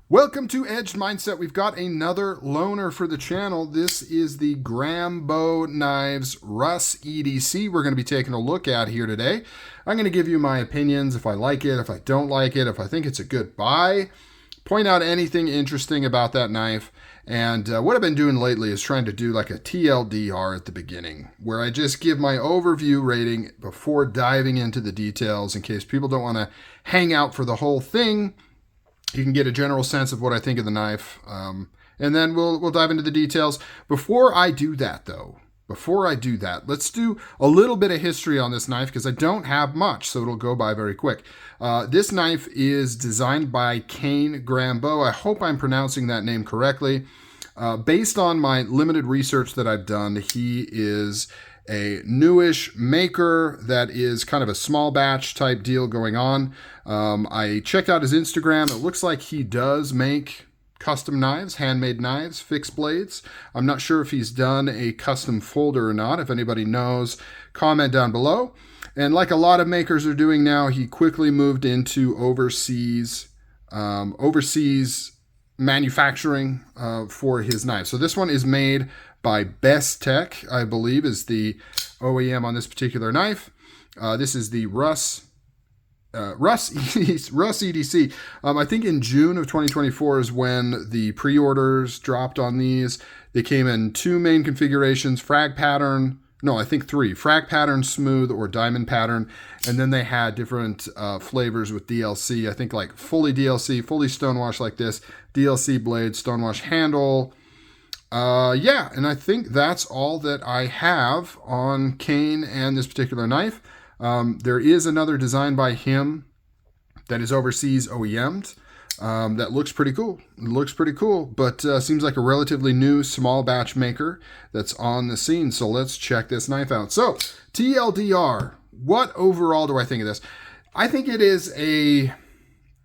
Welcome to Edged Mindset. We've got another loaner for the channel. This is the Grambeau Knives Russ Edc we're going to be taking a look at here today. I'm going to give you my opinions, if I like it, if I don't like it, if I think it's a good buy, point out anything interesting about that knife. And what I've been doing lately is trying to do like a TLDR at the beginning, where I just give my overview rating before diving into the details in case people don't want to hang out for the whole thing. You can get a general sense of what I think of the knife, and then we'll dive into the details. Before I do that, let's do a little bit of history on this knife because I don't have much, so it'll go by very quick. This knife is designed by Grambeau. I hope I'm pronouncing that name correctly. Based on my limited research that I've done, he is a newish maker that is kind of a small batch type deal going on. I checked out his Instagram. It looks like he does make custom knives, handmade knives, fixed blades. I'm not sure if he's done a custom folder or not. If anybody knows, comment down below. And like a lot of makers are doing now, he quickly moved into overseas manufacturing for his knives. So this one is made by Bestech, I believe, is the OEM on this particular knife. This is the Russ Edc. I think in June of 2024 is when the pre-orders dropped on these. They came in two main configurations, Frag pattern, no, I think three, Frag pattern, smooth, or diamond pattern. And then they had different flavors with DLC. I think like fully DLC, fully stonewash like this, DLC blade, stonewash handle. Yeah, and I think that's all that I have on Kane and this particular knife. There is another design by him that is overseas OEM'd. That looks pretty cool. It looks pretty cool, but seems like a relatively new small batch maker that's on the scene. So let's check this knife out. So TLDR, what overall do I think of this? I think it is a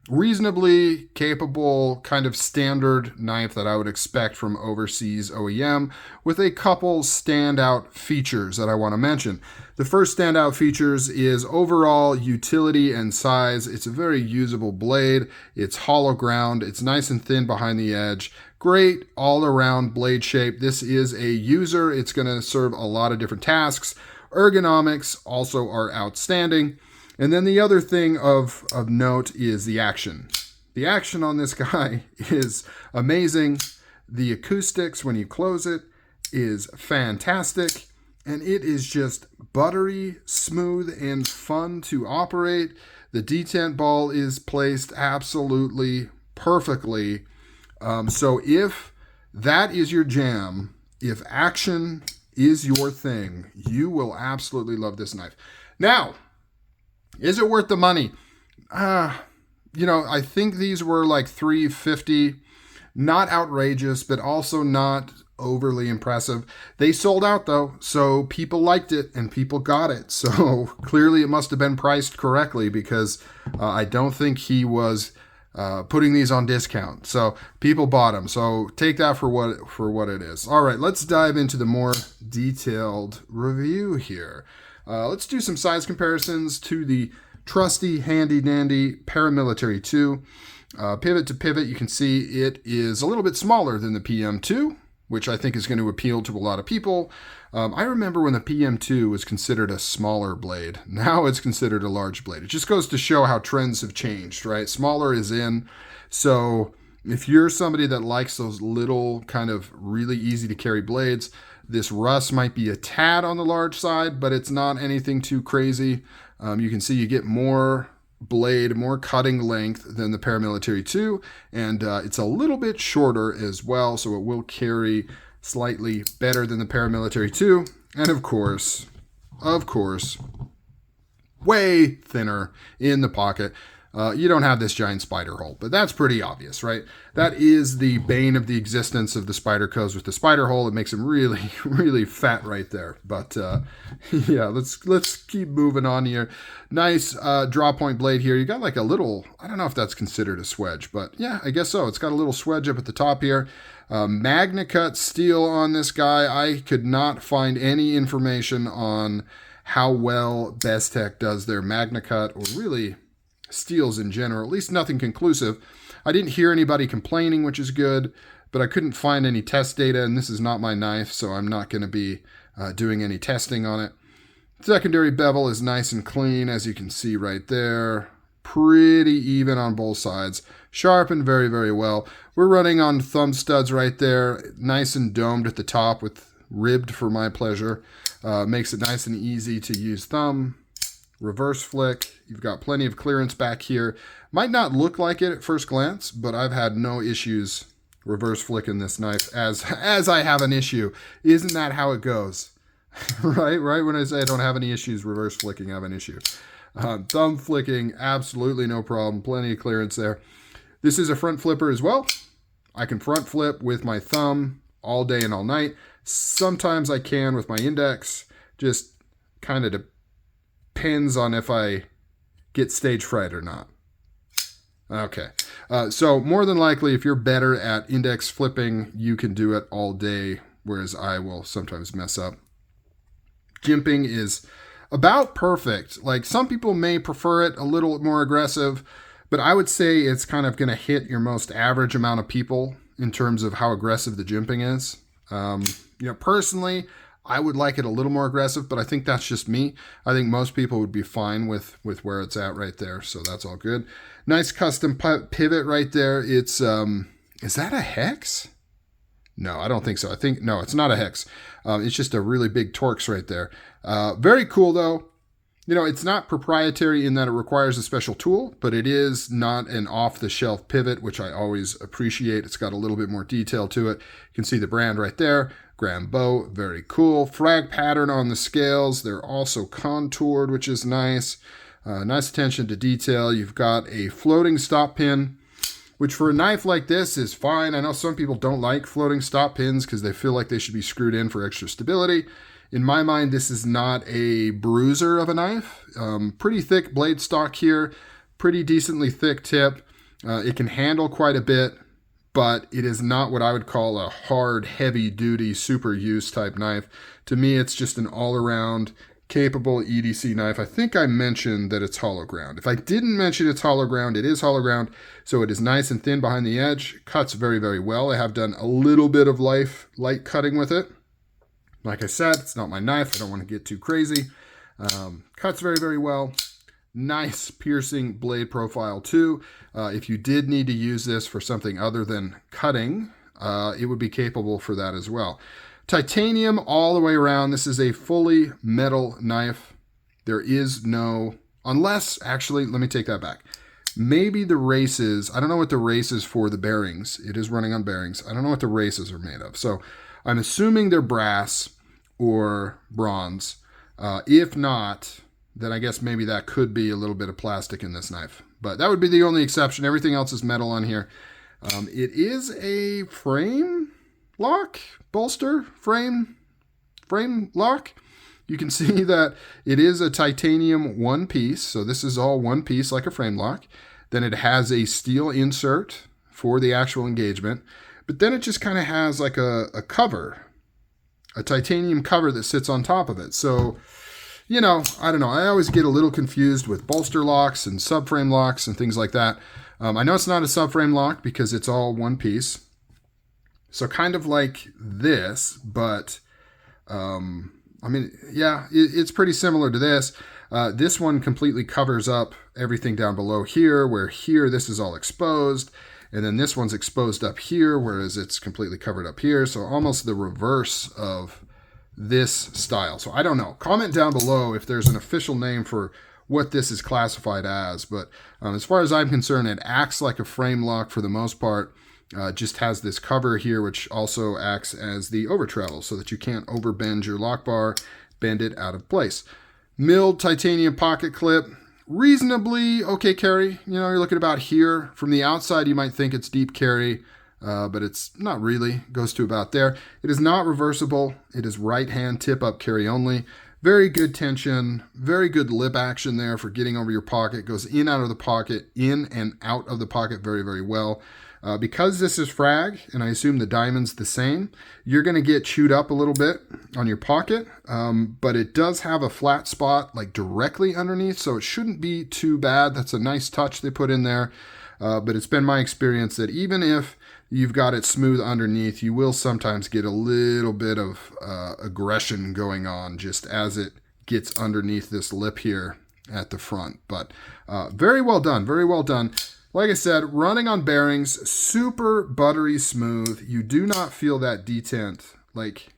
reasonably capable kind of standard knife that I would expect from overseas OEM with a couple standout features that I want to mention. The first standout features is overall utility and size. It's a very usable blade. It's hollow ground. It's nice and thin behind the edge. Great all around blade shape. This is a user. It's going to serve a lot of different tasks. Ergonomics also are outstanding. And then the other thing of note is the action. The action on this guy is amazing. The acoustics when you close it is fantastic. And it is just buttery, smooth, and fun to operate. The detent ball is placed absolutely perfectly. So if that is your jam, if action is your thing, you will absolutely love this knife. Now, is it worth the money? I think these were like $350. Not outrageous, but also not overly impressive. They sold out though, so people liked it and people got it. So clearly it must have been priced correctly because I don't think he was putting these on discount. So people bought them. So take that for what it is. All right, let's dive into the more detailed review here. Let's do some size comparisons to the trusty, handy-dandy Paramilitary 2. Pivot to pivot, you can see it is a little bit smaller than the PM2, which I think is going to appeal to a lot of people. I remember when the PM2 was considered a smaller blade. Now it's considered a large blade. It just goes to show how trends have changed, right? Smaller is in. So if you're somebody that likes those little kind of really easy to carry blades, this Russ might be a tad on the large side, but it's not anything too crazy. You can see you get more blade, more cutting length than the Paramilitary 2, and it's a little bit shorter as well, so it will carry slightly better than the Paramilitary 2. And of course, way thinner in the pocket. You don't have this giant spider hole, but that's pretty obvious, right? That is the bane of the existence of the Spydercos with the spider hole. It makes them really, really fat right there. But yeah, let's keep moving on here. Nice draw point blade here. You got like a little, I don't know if that's considered a swedge, but yeah, I guess so. It's got a little swedge up at the top here. Magnacut steel on this guy. I could not find any information on how well Bestech does their Magnacut or really steels in general, at least nothing conclusive. I didn't hear anybody complaining, which is good, but I couldn't find any test data, and this is not my knife, so I'm not going to be doing any testing on it. Secondary bevel is nice and clean, as you can see right there. Pretty even on both sides. Sharpened very, very well. We're running on thumb studs right there. Nice and domed at the top with ribbed for my pleasure. Makes it nice and easy to use thumb. Reverse flick. You've got plenty of clearance back here. Might not look like it at first glance, but I've had no issues reverse flicking this knife as I have an issue. Isn't that how it goes? Right when I say I don't have any issues reverse flicking, I have an issue. Thumb flicking, absolutely no problem. Plenty of clearance there. This is a front flipper as well. I can front flip with my thumb all day and all night. Sometimes I can with my index. Just kind of depends on if I get stage fright or not. Okay, so more than likely, if you're better at index flipping, you can do it all day, whereas I will sometimes mess up. Jimping is about perfect. Like, some people may prefer it a little more aggressive, but I would say it's kind of going to hit your most average amount of people in terms of how aggressive the jimping is. Personally, I would like it a little more aggressive, but I think that's just me. I think most people would be fine with where it's at right there, so that's all good. Nice custom pivot right there. It's, is that a hex? No, I don't think so. No, it's not a hex. It's just a really big Torx right there. Very cool, though. It's not proprietary in that it requires a special tool, but it is not an off-the-shelf pivot, which I always appreciate. It's got a little bit more detail to it. You can see the brand right there. Grambeau, very cool. Frag pattern on the scales. They're also contoured, which is nice. Nice attention to detail. You've got a floating stop pin, which for a knife like this is fine. I know some people don't like floating stop pins because they feel like they should be screwed in for extra stability. In my mind, this is not a bruiser of a knife. Pretty thick blade stock here, pretty decently thick tip. It can handle quite a bit, but it is not what I would call a hard, heavy-duty, super use type knife. To me, it's just an all-around capable EDC knife. I think I mentioned that it's hollow ground. If I didn't mention it's hollow ground, it is hollow ground. So it is nice and thin behind the edge. Cuts very, very well. I have done a little bit of light cutting with it. Like I said, it's not my knife. I don't want to get too crazy. Cuts very, very well. Nice piercing blade profile too. If you did need to use this for something other than cutting, it would be capable for that as well. Titanium all the way around. This is a fully metal knife. There is no, actually, let me take that back. Maybe the races, I don't know what the races for the bearings. It is running on bearings. I don't know what the races are made of. So I'm assuming they're brass or bronze. If not, then I guess maybe that could be a little bit of plastic in this knife. But that would be the only exception. Everything else is metal on here. It is a frame lock, bolster, frame lock. You can see that it is a titanium one piece. So this is all one piece like a frame lock. Then it has a steel insert for the actual engagement. But then it just kind of has like a cover, a titanium cover that sits on top of it. So, I don't know. I always get a little confused with bolster locks and subframe locks and things like that. I know it's not a subframe lock because it's all one piece. So kind of like this, but it's pretty similar to this. This one completely covers up everything down below here, where here this is all exposed. And then this one's exposed up here, whereas it's completely covered up here. So almost the reverse of this style. So I don't know. Comment down below if there's an official name for what this is classified as. But as far as I'm concerned, it acts like a frame lock for the most part. Just has this cover here, which also acts as the over travel so that you can't overbend your lock bar, bend it out of place. Milled titanium pocket clip. Reasonably okay carry. You're looking about here. From the outside, you might think it's deep carry, but it's not really. It goes to about there. It is not reversible. It is right hand tip up carry only. Very good tension. Very good lip action there for getting over your pocket. Goes in out of the pocket, in and out of the pocket very, very well. Because this is Frag, and I assume the diamond's the same, you're going to get chewed up a little bit on your pocket, but it does have a flat spot like directly underneath, so it shouldn't be too bad. That's a nice touch they put in there. but it's been my experience that even if you've got it smooth underneath, you will sometimes get a little bit of aggression going on just as it gets underneath this lip here at the front. But very well done, very well done. Like I said, running on bearings, super buttery smooth. You do not feel that detent. Like,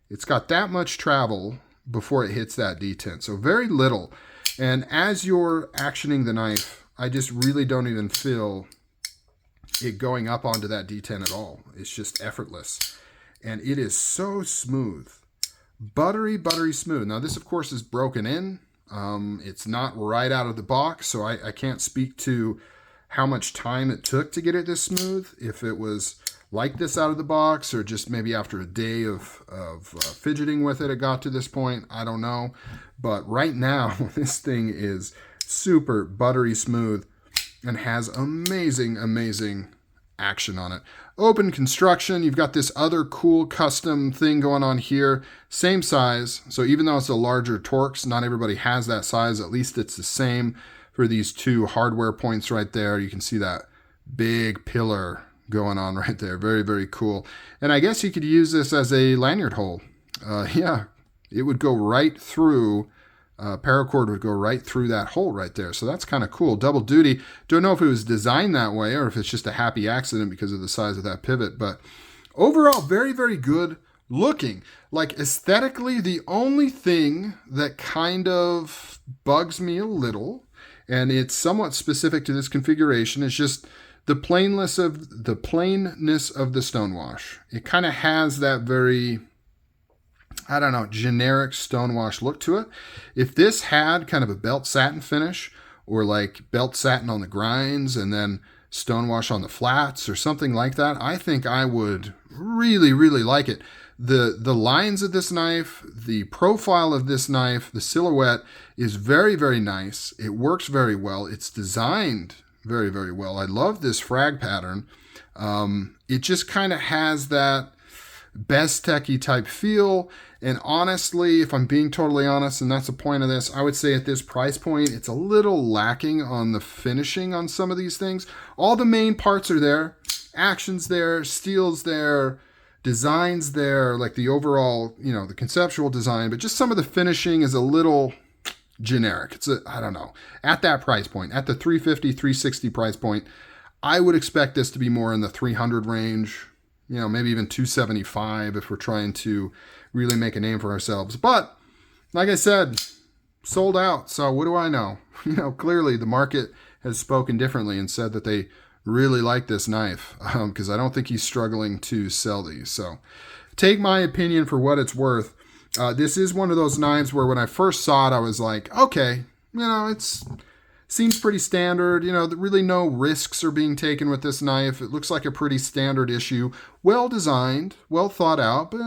it's got that much travel before it hits that detent. So very little. And as you're actioning the knife, I just really don't even feel it going up onto that detent at all. It's just effortless. And it is so smooth. Buttery, buttery smooth. Now this, of course, is broken in. It's not right out of the box, so I can't speak to how much time it took to get it this smooth. If it was like this out of the box, or just maybe after a day of fidgeting with it, it got to this point. I don't know. But right now, this thing is super buttery smooth and has amazing, amazing action on it. Open construction. You've got this other cool custom thing going on here. Same size. So even though it's a larger Torx, not everybody has that size. At least it's the same for these two hardware points right there. You can see that big pillar going on right there. Very, very cool. And I guess you could use this as a lanyard hole. Yeah, it would go right through, paracord would go right through that hole right there. So that's kind of cool. Double duty. Don't know if it was designed that way or if it's just a happy accident because of the size of that pivot. But overall, very, very good looking. Like aesthetically, the only thing that kind of bugs me a little, and it's somewhat specific to this configuration, is just the plainness of the stonewash. It kind of has that very, I don't know, generic stonewash look to it. If this had kind of a belt satin finish, or like belt satin on the grinds and then stonewash on the flats or something like that, I think I would really, really like it. The lines of this knife, the profile of this knife, the silhouette is very, very nice. It works very well. It's designed very, very well. I love this frag pattern. It just kind of has that Bestech-y type feel. And honestly, if I'm being totally honest, and that's the point of this, I would say at this price point, it's a little lacking on the finishing on some of these things. All the main parts are there. Action's there, steel's there, design's there, like the overall, you know, the conceptual design, but just some of the finishing is a little generic. It's I don't know. At that price point, at the $350, $360 price point, I would expect this to be more in the $300 range, you know, maybe even $275 if we're trying to really make a name for ourselves. But like I said, sold out. So what do I know? You know, clearly the market has spoken differently and said that they really like this knife, because I don't think he's struggling to sell these. So take my opinion for what it's worth. This is one of those knives where when I first saw it, I was like, okay, you know, seems pretty standard. You know, really no risks are being taken with this knife. It looks like a pretty standard issue. Well designed, well thought out, but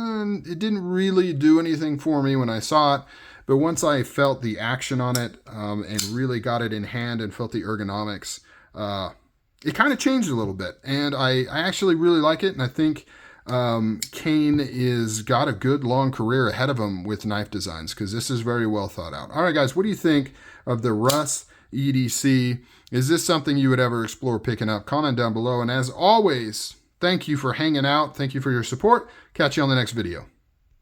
it didn't really do anything for me when I saw it. But once I felt the action on it and really got it in hand and felt the ergonomics, it kind of changed a little bit. And I actually really like it. And I think Kane is got a good long career ahead of him with knife designs, because this is very well thought out. All right, guys, what do you think of the Russ Edc? Is this something you would ever explore picking up? Comment down below. And as always, thank you for hanging out. Thank you for your support. Catch you on the next video.